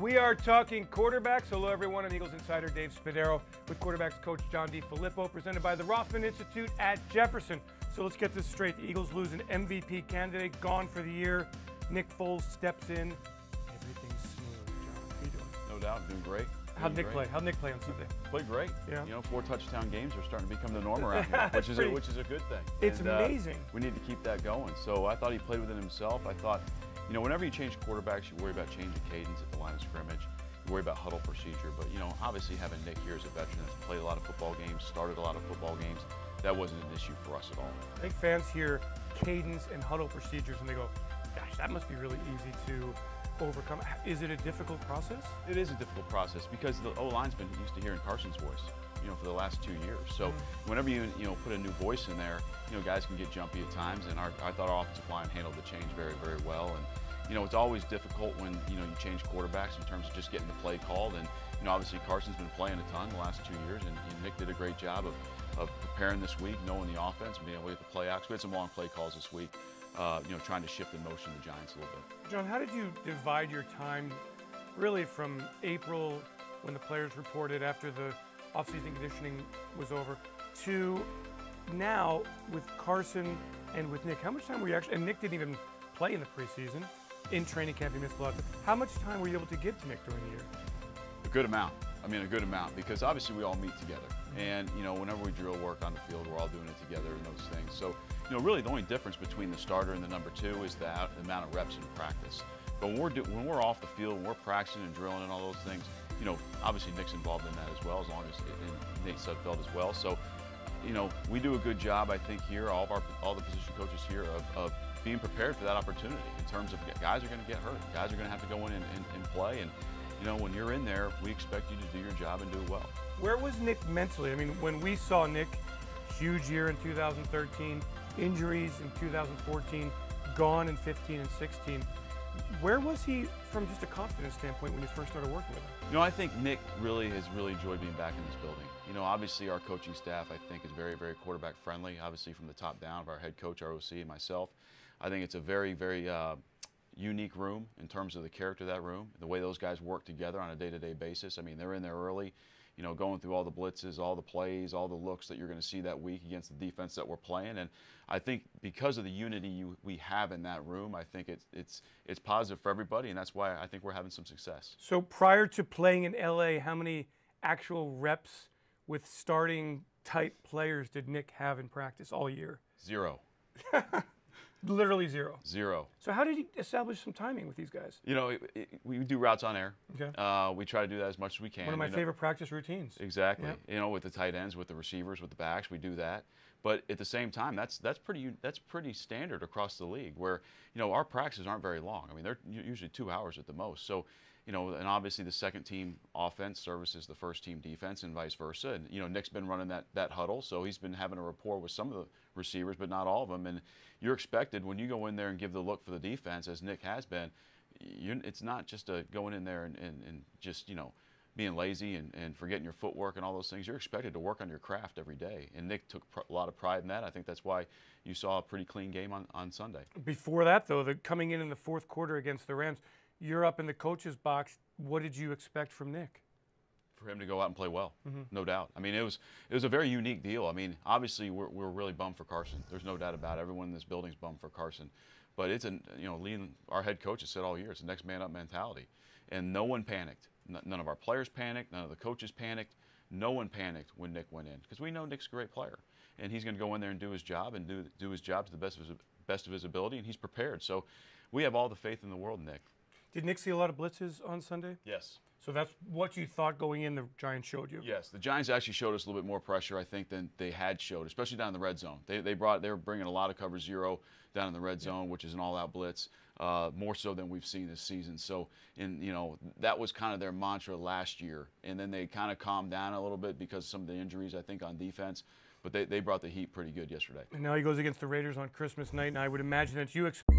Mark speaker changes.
Speaker 1: We are talking quarterbacks. Hello, everyone. I'm Eagles insider Dave Spadaro with quarterbacks coach John DeFilippo, presented by the Rothman Institute at Jefferson. So let's get this straight. The Eagles lose an MVP candidate, gone for the year. Nick Foles steps in. Everything's smooth. John, how you doing?
Speaker 2: No doubt, doing great.
Speaker 1: How'd Nick play? How'd Nick play on Sunday?
Speaker 2: Played great.
Speaker 1: Yeah.
Speaker 2: You know, 4 touchdown games are starting to become the norm around here, which is a good thing.
Speaker 1: It's amazing.
Speaker 2: We need to keep that going. So I thought he played within himself. I thought, you know, whenever you change quarterbacks, you worry about change of cadence at the line of scrimmage. You worry about huddle procedure. But, you know, obviously having Nick here as a veteran that's played a lot of football games, started a lot of football games, that wasn't an issue for us at all.
Speaker 1: I think fans hear cadence and huddle procedures and they go, gosh, that must be really easy to overcome. Is it a difficult process?
Speaker 2: It is a difficult process because the O-line's been used to hearing Carson's voice, you know, for the last 2 years. So whenever you put a new voice in there, you know, guys can get jumpy at times, and I thought our offensive line handled the change very, very well. And you know, it's always difficult when, you know, you change quarterbacks in terms of just getting the play called. And, you know, obviously Carson's been playing a ton the last 2 years, and Nick did a great job of preparing this week, knowing the offense and being able to get the play out. We had some long play calls this week, you know, trying to shift the motion of the Giants a little bit.
Speaker 1: John, how did you divide your time really from April when the players reported after the offseason conditioning was over to now with Carson and with Nick? How much time were you actually, and Nick didn't even play in the preseason, in training camp, he missed a lot. How much time were you able to give to Nick during the year?
Speaker 2: A good amount. I mean, a good amount, because obviously we all meet together. And, you know, whenever we drill work on the field, we're all doing it together and those things. So, you know, really the only difference between the starter and the number 2 is the amount of reps in practice. But when we're off the field, when we're practicing and drilling and all those things, you know, obviously Nick's involved in that as well, as long as and Nate Sudfeld as well. So, you know, we do a good job, I think, here, all the position coaches here, of being prepared for that opportunity in terms of guys are going to get hurt. Guys are going to have to go in and play. And, you know, when you're in there, we expect you to do your job and do it well. Where
Speaker 1: was Nick mentally? I mean, when we saw Nick, huge year in 2013, injuries in 2014, gone in 15 and 16. Where was he from just a confidence standpoint when you first started working with him?
Speaker 2: You know, I think Nick has really enjoyed being back in this building. You know, obviously our coaching staff, I think, is very, very quarterback friendly, obviously from the top down of our head coach, our OC, and myself. I think it's a very, very unique room in terms of the character of that room, the way those guys work together on a day-to-day basis. I mean, they're in there early, you know, going through all the blitzes, all the plays, all the looks that you're going to see that week against the defense that we're playing. And I think because of the unity we have in that room, I think it's positive for everybody, and that's why I think we're having some success.
Speaker 1: So prior to playing in LA, how many actual reps with starting type players did Nick have in practice all year?
Speaker 2: 0.
Speaker 1: Literally 0.
Speaker 2: 0.
Speaker 1: So how did he establish some timing with these guys?
Speaker 2: You know, we do routes on air.
Speaker 1: Okay.
Speaker 2: We try to do that as much as we can.
Speaker 1: One of my favorite practice routines.
Speaker 2: Exactly.
Speaker 1: Yep.
Speaker 2: You know, with the tight ends, with the receivers, with the backs, we do that. But at the same time, that's pretty standard across the league. Where, you know, our practices aren't very long. I mean, they're usually 2 hours at the most. So, you know, and obviously the second team offense services the first team defense and vice versa. And, you know, Nick's been running that huddle, so he's been having a rapport with some of the receivers, but not all of them. And you're expected when you go in there and give the look for the defense, as Nick has been, it's not just going in there and just, you know, being lazy and forgetting your footwork and all those things. You're expected to work on your craft every day. And Nick took a lot of pride in that. I think that's why you saw a pretty clean game on Sunday.
Speaker 1: Before that, though, coming in the fourth quarter against the Rams, you're up in the coach's box. What did you expect from Nick?
Speaker 2: For him to go out and play well, no doubt. I mean, it was a very unique deal. I mean, obviously we're really bummed for Carson. There's no doubt about it. Everyone in this building's bummed for Carson. But it's our head coach has said all year, it's a next man up mentality. And no one panicked. None of our players panicked. None of the coaches panicked. No one panicked when Nick went in, because we know Nick's a great player, and he's going to go in there and do his job and do his job to the best of his ability, and he's prepared. So we have all the faith in the world in Nick.
Speaker 1: Did Nick see a lot of blitzes on Sunday?
Speaker 2: Yes.
Speaker 1: So that's what you thought going in, the Giants showed you?
Speaker 2: Yes, the Giants actually showed us a little bit more pressure, I think, than they had showed, especially down in the red zone. They were bringing a lot of cover 0 down in the red zone, which is an all-out blitz, more so than we've seen this season. So, you know, that was kind of their mantra last year, and then they kind of calmed down a little bit because of some of the injuries, I think, on defense. But they brought the heat pretty good yesterday.
Speaker 1: And now he goes against the Raiders on Christmas night, and I would imagine that you expect